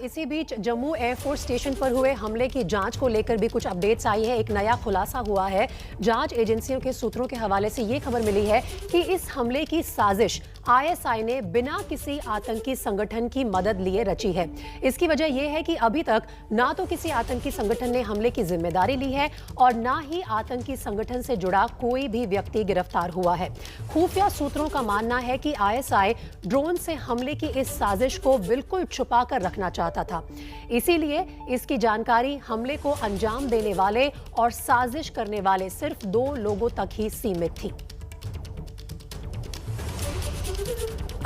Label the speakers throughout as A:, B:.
A: इसी बीच Jammu air force station पर हुए हमले की जांच को लेकर भी कुछ अपडेट्स आई है। एक नया खुलासा हुआ है। जांच एजेंसियों के सूत्रों के हवाले से ये खबर मिली है कि इस हमले की साजिश आईएसआई ने बिना किसी आतंकी संगठन की मदद लिए रची है। इसकी वजह यह है कि अभी तक ना तो किसी आतंकी संगठन ने हमले की जिम्मेदारी ली है और ना ही आतंकी संगठन से जुड़ा कोई भी व्यक्ति गिरफ्तार हुआ है। खुफिया सूत्रों का मानना है कि आईएसआई ड्रोन से हमले की इस साजिश को बिल्कुल छुपा कर रखना चाहता था, इसीलिए इसकी जानकारी हमले को अंजाम देने वाले और साजिश करने वाले सिर्फ 2 लोगों तक ही सीमित थी।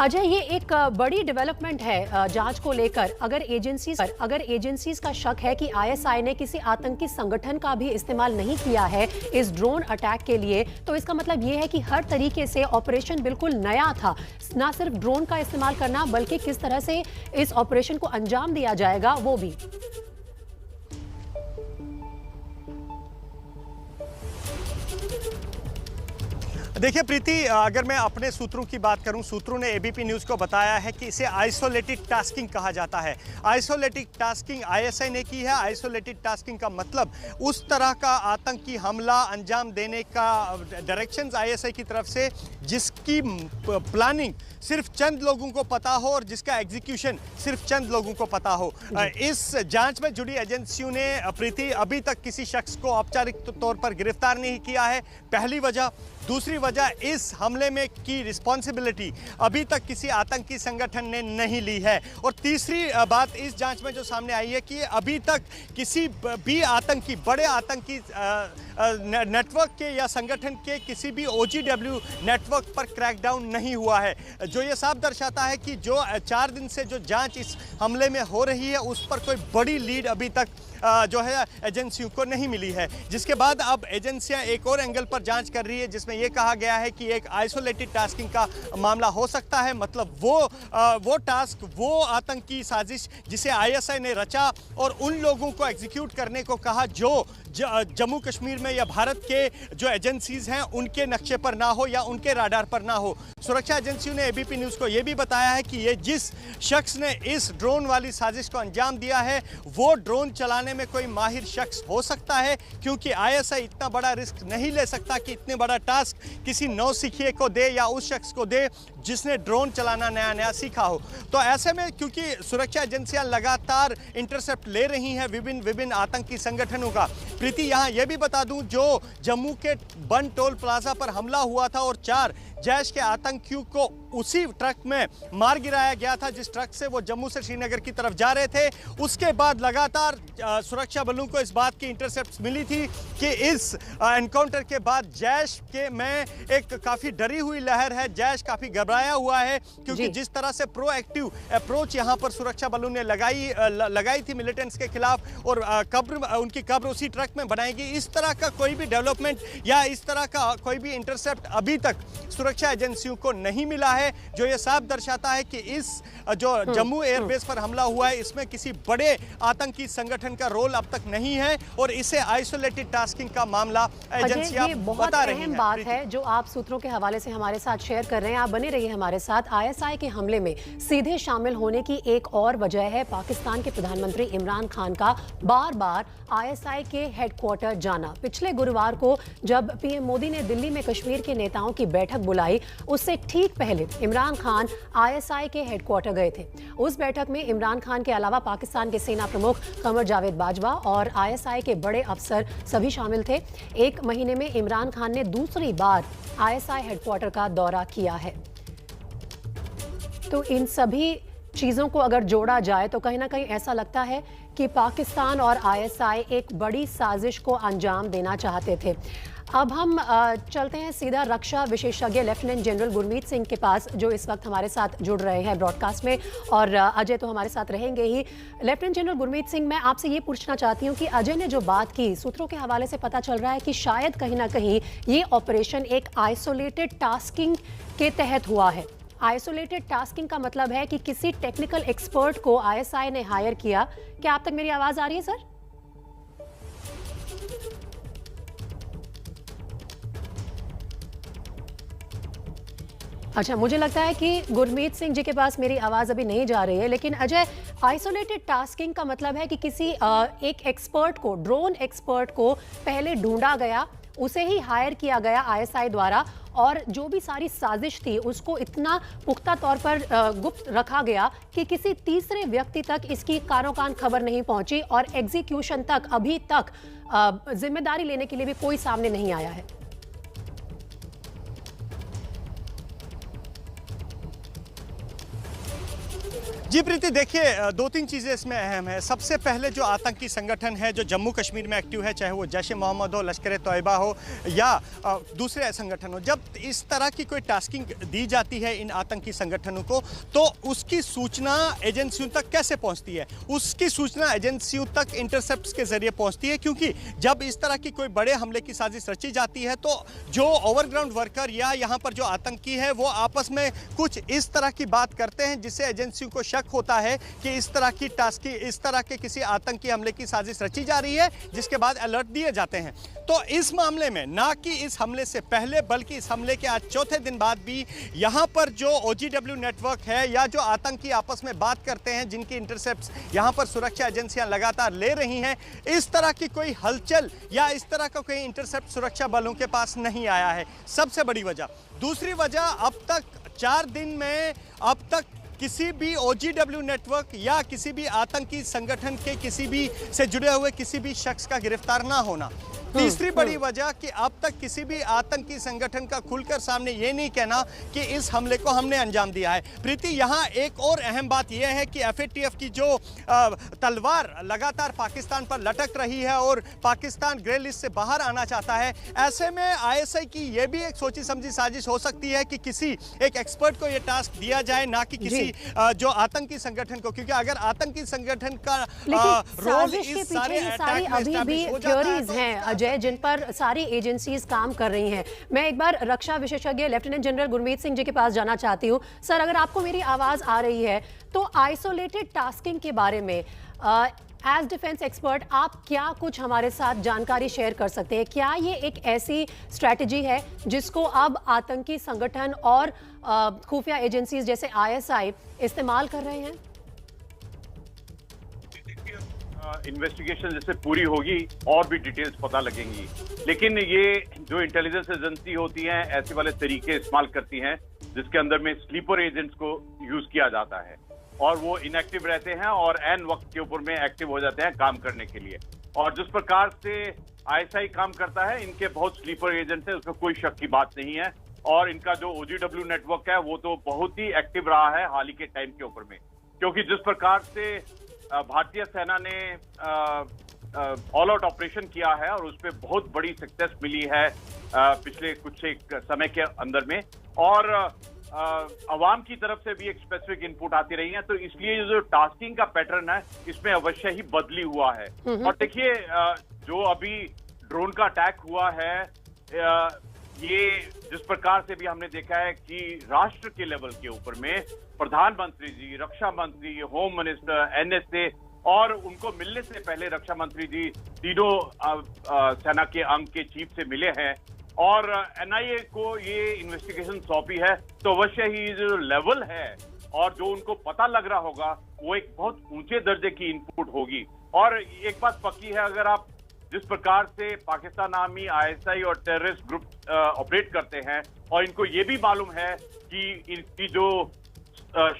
A: अजय, ये एक बड़ी डेवलपमेंट है जांच को लेकर। अगर एजेंसीज का शक है कि आईएसआई ने किसी आतंकी संगठन का भी इस्तेमाल नहीं किया है इस ड्रोन अटैक के लिए, तो इसका मतलब ये है कि हर तरीके से ऑपरेशन बिल्कुल नया था। ना सिर्फ ड्रोन का इस्तेमाल करना, बल्कि किस तरह से इस ऑपरेशन को अंजाम दिया जाएगा वो भी।
B: देखिए प्रीति, अगर मैं अपने सूत्रों की बात करूं, सूत्रों ने एबीपी न्यूज़ को बताया है कि इसे आइसोलेटेड टास्किंग कहा जाता है। आइसोलेटेड टास्किंग आईएसआई ने की है। आइसोलेटेड टास्किंग का मतलब उस तरह का आतंकी हमला अंजाम देने का डायरेक्शंस आईएसआई की तरफ से जिसकी प्लानिंग सिर्फ चंद लोगों को पता हो और जिसका एग्जीक्यूशन सिर्फ चंद लोगों को पता हो। इस जांच में जुड़ी एजेंसियों ने प्रीति अभी तक किसी शख्स को औपचारिक तौर पर गिरफ्तार नहीं किया है, पहली वजह। दूसरी वजह, इस हमले में की रिस्पॉन्सिबिलिटी अभी तक किसी आतंकी संगठन ने नहीं ली है। और तीसरी बात इस जांच में जो सामने आई है कि अभी तक किसी भी आतंकी, बड़े आतंकी नेटवर्क के या संगठन के किसी भी ओजीडब्ल्यू नेटवर्क पर क्रैकडाउन नहीं हुआ है, जो ये साफ दर्शाता है कि जो 4 दिन से जो जांच इस हमले में हो रही है उस पर कोई बड़ी लीड अभी तक जो है एजेंसियों को नहीं मिली है। जिसके बाद अब एजेंसियां एक और एंगल पर जांच कर रही है जिसमें यह कहा गया है कि एक आइसोलेटेड टास्किंग का मामला हो सकता है। मतलब वो टास्क, वो आतंकी साजिश जिसे आईएसआई ने रचा और उन लोगों को एग्जीक्यूट करने को कहा जो जम्मू कश्मीर में या भारत के जो एजेंसीज हैं उनके नक्शे पर ना हो या उनके राडार पर ना हो। सुरक्षा एजेंसियों ने एबीपी न्यूज़ को यह भी बताया है कि ये जिस शख्स ने इस ड्रोन वाली साजिश को अंजाम दिया है वो ड्रोन चलाने में कोई माहिर शख्स हो सकता है, क्योंकि आईएसआई इतना बड़ा रिस्क नहीं ले सकता कि इतने बड़ा टास्क किसी नौसिखिए को दे या उस शख्स को दे जिसने ड्रोन चलाना नया सीखा हो। तो ऐसे में क्योंकि सुरक्षा एजेंसियां लगातार इंटरसेप्ट ले रही हैं विभिन्न आतंकी संगठनों का। प्रीति, यहाँ यह भी बता दूं, जो जम्मू के बन टोल प्लाजा पर हमला हुआ था और 4 जैश के आतंकियों को उसी ट्रक में मार गिराया गया था जिस ट्रक से वो जम्मू से श्रीनगर की तरफ जा रहे थे। उसके बाद लगातार सुरक्षा बलों को इस बात की इंटरसेप्ट मिली थी कि इस एनकाउंटर के बाद जैश के में एक काफ़ी डरी हुई लहर है, जैश काफ़ी घबराया हुआ है, क्योंकि जिस तरह से प्रोएक्टिव अप्रोच यहाँ पर सुरक्षा बलों ने लगाई थी मिलिटेंट्स के खिलाफ और उनकी कब्र उसी ट्रक में बनाएगी, इस तरह का कोई भी डेवलपमेंट या इस तरह का कोई भी इंटरसेप्ट अभी तक सुरक्षा एजेंसियों को नहीं मिला है, जो ये साफ दर्शाता है कि इस जो जम्मू एयरबेस पर हमला हुआ है इसमें किसी बड़े आतंकी संगठन का रोल अब तक नहीं है और इसे आइसोलेटेड टास्किंग का मामला एजेंसियां बता रही हैं।
A: अहम बात है जो आप सूत्रों के हवाले से हमारे साथ शेयर कर रहे हैं। आप बने रहिए हमारे साथ। आईएसआई के हमले में सीधे शामिल होने की एक और वजह है पाकिस्तान के प्रधानमंत्री इमरान खान का बार-बार आईएसआई के हेडक्वार्टर जाना। पिछले गुरुवार को जब पीएम मोदी ने दिल्ली में कश्मीर के नेताओं की बैठक बुलाई, उससे ठीक पहले इमरान खान आईएसआई के हेडक्वार्टर गए थे। उस बैठक में इमरान खान के अलावा पाकिस्तान के सेना प्रमुख कमर जावेद बाजवा और आईएसआई के बड़े अफसर सभी शामिल थे। 1 महीने में इमरान खान ने दूसरी बार आईएसआई हेडक्वार्टर का दौरा किया है। तो इन सभी चीजों को अगर जोड़ा जाए तो कहीं ना कहीं ऐसा लगता है कि पाकिस्तान और आईएसआई एक बड़ी साजिश को अंजाम देना चाहते थे। अब हम चलते हैं सीधा रक्षा विशेषज्ञ लेफ्टिनेंट जनरल गुरमीत सिंह के पास, जो इस वक्त हमारे साथ जुड़ रहे हैं ब्रॉडकास्ट में, और अजय तो हमारे साथ रहेंगे ही। लेफ्टिनेंट जनरल गुरमीत सिंह, मैं आपसे ये पूछना चाहती हूँ कि अजय ने जो बात की, सूत्रों के हवाले से पता चल रहा है कि शायद कहीं ना कहीं ये ऑपरेशन एक आइसोलेटेड टास्किंग के तहत हुआ है। आइसोलेटेड टास्किंग का मतलब है कि किसी टेक्निकल एक्सपर्ट को आईएसआई ने हायर किया। क्या आप तक मेरी आवाज आ रही है सर? अच्छा, मुझे लगता है कि गुरमीत सिंह जी के पास मेरी आवाज़ अभी नहीं जा रही है, लेकिन अजय, आइसोलेटेड टास्किंग का मतलब है कि किसी एक एक्सपर्ट को, ड्रोन एक्सपर्ट को पहले ढूंढा गया, उसे ही हायर किया गया आईएसआई द्वारा, और जो भी सारी साजिश थी उसको इतना पुख्ता तौर पर गुप्त रखा गया कि किसी तीसरे व्यक्ति तक इसकी कानो कान खबर नहीं पहुंची, और एग्जीक्यूशन तक अभी तक जिम्मेदारी लेने के लिए भी कोई सामने नहीं आया है।
B: जी प्रीति, देखिए दो तीन चीज़ें इसमें अहम है। सबसे पहले जो आतंकी संगठन है जो जम्मू कश्मीर में एक्टिव है, चाहे वो जैश ए मोहम्मद हो, लश्कर ए तोयबा हो या दूसरे संगठन हो, जब इस तरह की कोई टास्किंग दी जाती है इन आतंकी संगठनों को, तो उसकी सूचना एजेंसियों तक कैसे पहुंचती है? उसकी सूचना एजेंसियों तक इंटरसेप्ट्स के जरिए पहुंचती है, क्योंकि जब इस तरह की कोई बड़े हमले की साजिश रची जाती है तो जो ओवरग्राउंड वर्कर या यहाँ पर जो आतंकी है वो आपस में कुछ इस तरह की बात करते हैं जिससे एजेंसियों को शक होता है कि इस तरह के किसी आतंकी हमले की साजिश रची जा रही है, जिसके बाद अलर्ट दिए जाते हैं। तो इस मामले में ना कि इस हमले से पहले बल्कि इस हमले के आज चौथे दिन बाद भी यहाँ पर जो OGW नेटवर्क है या जो आतंकी आपस में बात करते हैं, जिनकी इंटरसेप्ट्स यहाँ पर सुरक्षा एजेंसियां लगातार ले रही हैं, इस तरह की कोई हलचल या इस तरह का कोई इंटरसेप्ट सुरक्षा बलों के पास नहीं आया है। सबसे बड़ी वजह। दूसरी वजह, अब तक 4 दिन में अब तक किसी भी OGW नेटवर्क या किसी भी आतंकी संगठन के किसी भी से जुड़े हुए किसी भी शख्स का गिरफ्तार ना होना। तीसरी बड़ी वजह कि अब तक किसी भी आतंकी संगठन का खुलकर सामने ये नहीं कहना कि इस हमले को हमने अंजाम दिया है। प्रीति, यहाँ एक और अहम बात यह है कि FATF की जो तलवार लगातार पाकिस्तान पर लटक रही है और पाकिस्तान ग्रे लिस्ट से बाहर आना चाहता है, ऐसे में ISI की यह भी एक सोची समझी साजिश हो सकती है कि किसी एक एक्सपर्ट को यह टास्क दिया जाए, ना कि किसी जो आतंकी संगठन को, क्योंकि अगर आतंकी संगठन का रोल इस सारे अटैक में एस्टैब्लिश हो जाता है तो
A: अजय, जिन पर सारी एजेंसीज काम कर रही हैं। मैं एक बार रक्षा विशेषज्ञ लेफ्टिनेंट जनरल गुरमीत सिंह जी के पास जाना चाहती हूं। सर, अगर आपको मेरी आवाज आ रही है तो आइसोलेटेड टास्किंग के बारे में एज डिफेंस एक्सपर्ट आप क्या कुछ हमारे साथ जानकारी शेयर कर सकते हैं? क्या ये एक ऐसी स्ट्रैटेजी है जिसको अब आतंकी संगठन और खुफिया एजेंसीज जैसे ISI इस्तेमाल कर रहे हैं?
C: इन्वेस्टिगेशन जैसे पूरी होगी और भी डिटेल्स पता लगेंगी, लेकिन ये जो इंटेलिजेंस एजेंसी होती हैं ऐसे वाले तरीके इस्तेमाल करती हैं जिसके अंदर में स्लीपर एजेंट्स को यूज किया जाता है और वो इनएक्टिव रहते हैं और एन वक्त के ऊपर में एक्टिव हो जाते हैं काम करने के लिए। और जिस प्रकार से ISI काम करता है, इनके बहुत स्लीपर एजेंट्स हैं, उसमें कोई शक की बात नहीं है। और इनका जो OGW नेटवर्क है वो तो बहुत ही एक्टिव रहा है हाल ही के टाइम के ऊपर में, क्योंकि जिस प्रकार से भारतीय सेना ने ऑल आउट ऑपरेशन किया है और उस पर बहुत बड़ी सक्सेस मिली है पिछले कुछ एक समय के अंदर में, और अवाम की तरफ से भी एक स्पेसिफिक इनपुट आती रही है, तो इसलिए जो टास्किंग का पैटर्न है इसमें अवश्य ही बदली हुआ है। और देखिए जो अभी ड्रोन का अटैक हुआ है, ये जिस प्रकार से भी हमने देखा है कि राष्ट्र के लेवल के ऊपर में प्रधानमंत्री जी, रक्षा मंत्री, होम मिनिस्टर, NSA और उनको मिलने से पहले रक्षा मंत्री जी तीनों सेना के अंग के चीफ से मिले हैं और NIA को ये इन्वेस्टिगेशन सौंपी है, तो अवश्य ही जो लेवल है और जो उनको पता लग रहा होगा वो एक बहुत ऊंचे दर्जे की इनपुट होगी। और एक बात पक्की है, अगर आप जिस प्रकार से पाकिस्तान आर्मी, ISI और टेररिस्ट ग्रुप ऑपरेट करते हैं और इनको ये भी मालूम है कि इनकी जो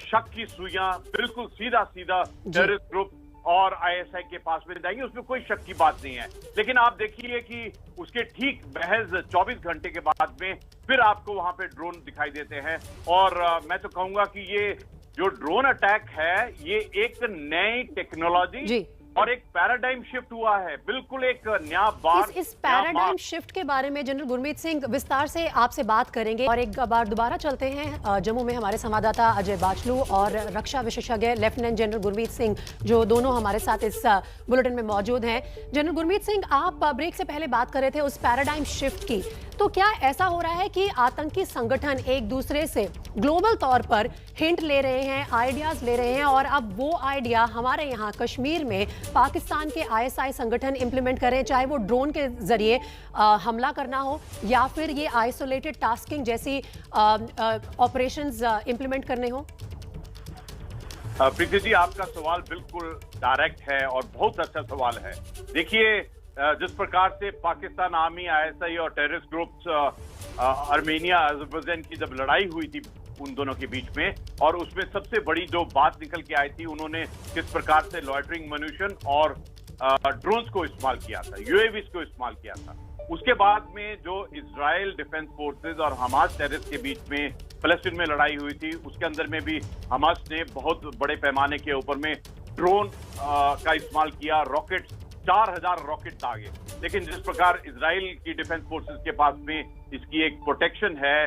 C: शक की सुइयां बिल्कुल सीधा सीधा टेररिस्ट ग्रुप और ISI के पास में जाएंगी, उसमें कोई शक की बात नहीं है। लेकिन आप देखिए कि उसके ठीक महज 24 घंटे के बाद में फिर आपको वहां पे ड्रोन दिखाई देते हैं। और मैं तो कहूंगा कि ये जो ड्रोन अटैक है ये एक नई टेक्नोलॉजी और एक पैराडाइम शिफ्ट हुआ है, बिल्कुल एक नया बार।
A: इस पैराडाइम शिफ्ट के बारे में जनरल गुरमीत सिंह विस्तार से आपसे बात करेंगे। और एक बार दोबारा चलते हैं जम्मू में हमारे संवाददाता अजय बाचलू और रक्षा विशेषज्ञ लेफ्टिनेंट जनरल गुरमीत सिंह, जो दोनों हमारे साथ इस बुलेटिन में मौजूद हैं। जनरल गुरमीत सिंह, आप ब्रेक से पहले बात कर रहे थे उस पैराडाइम शिफ्ट की। तो क्या ऐसा हो रहा है कि आतंकी संगठन एक दूसरे से ग्लोबल तौर पर हिंट ले रहे हैं, आइडियाज ले रहे हैं, और अब वो आइडिया हमारे यहाँ कश्मीर में पाकिस्तान के आईएसआई संगठन इंप्लीमेंट करें, चाहे वो ड्रोन के जरिए हमला करना हो या फिर ये आइसोलेटेड टास्किंग जैसी ऑपरेशंस इंप्लीमेंट करने हो?
C: प्रीति जी, आपका सवाल बिल्कुल डायरेक्ट है और बहुत अच्छा सवाल है। देखिए, जिस प्रकार से पाकिस्तान आर्मी, आईएसआई और टेररिस्ट ग्रुप्स आर्मेनिया, अजरबैजान की जब लड़ाई हुई थी उन दोनों के बीच में, और उसमें सबसे बड़ी जो बात निकल के आई थी, उन्होंने किस प्रकार से लॉयटरिंग म्यूनिशन और ड्रोन्स को इस्तेमाल किया था, यूएवीज को इस्तेमाल किया था। उसके बाद में जो इजराइल डिफेंस फोर्सेस और हमास टेररिस्ट के बीच में फलस्तीन में लड़ाई हुई थी, उसके अंदर में भी हमास ने बहुत बड़े पैमाने के ऊपर में ड्रोन का इस्तेमाल किया, रॉकेट 4000 रॉकेट दागे। लेकिन जिस प्रकार इजराइल की डिफेंस फोर्सेस के पास में इसकी एक प्रोटेक्शन है,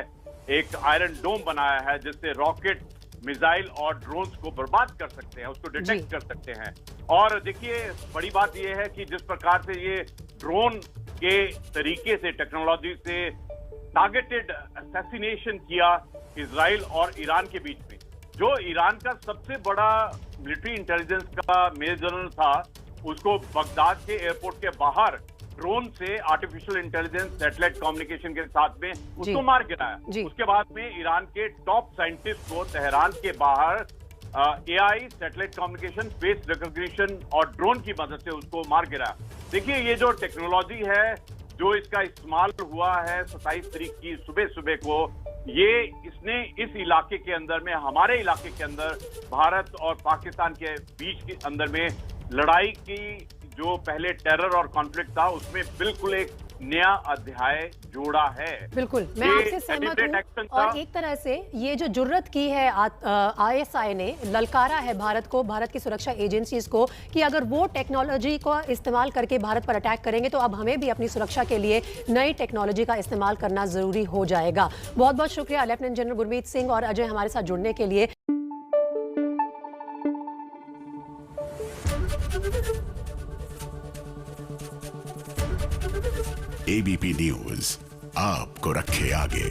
C: एक आयरन डोम बनाया है जिससे रॉकेट, मिसाइल और ड्रोन्स को बर्बाद कर सकते हैं, उसको डिटेक्ट कर सकते हैं। और देखिए, बड़ी बात यह है कि जिस प्रकार से ये ड्रोन के तरीके से, टेक्नोलॉजी से टारगेटेड असैसिनेशन किया इजराइल और ईरान के बीच में, जो ईरान का सबसे बड़ा मिलिट्री इंटेलिजेंस का मेजर जनरल था, उसको बगदाद के एयरपोर्ट के बाहर ड्रोन से आर्टिफिशियल इंटेलिजेंस सैटेलाइट कम्युनिकेशन के साथ में उसको मार गिराया। उसके बाद में ईरान के टॉप साइंटिस्ट को तेहरान के बाहर AI, satellite communication, face recognition और ड्रोन की मदद से उसको मार गिराया। देखिए, ये जो टेक्नोलॉजी है, जो इसका इस्तेमाल हुआ है 27 तारीख की सुबह को, ये इसने इस इलाके के अंदर में, हमारे इलाके के अंदर भारत और पाकिस्तान के बीच के अंदर में लड़ाई की जो पहले टेरर और कॉन्फ्लिक्ट था, उसमें बिल्कुल एक नया अध्याय जोड़ा है।
A: बिल्कुल, मैं आपसे सहमत हूं। और एक तरह से ये जो जुर्रत की है आईएसआई ने, ललकारा है भारत को, भारत की सुरक्षा एजेंसीज को, कि अगर वो टेक्नोलॉजी को इस्तेमाल करके भारत पर अटैक करेंगे तो अब हमें भी अपनी सुरक्षा के लिए नई टेक्नोलॉजी का इस्तेमाल करना जरूरी हो जाएगा। बहुत बहुत शुक्रिया लेफ्टिनेंट जनरल गुरमीत सिंह और अजय हमारे साथ जुड़ने के लिए।
D: एबीपी न्यूज आपको रखे आगे।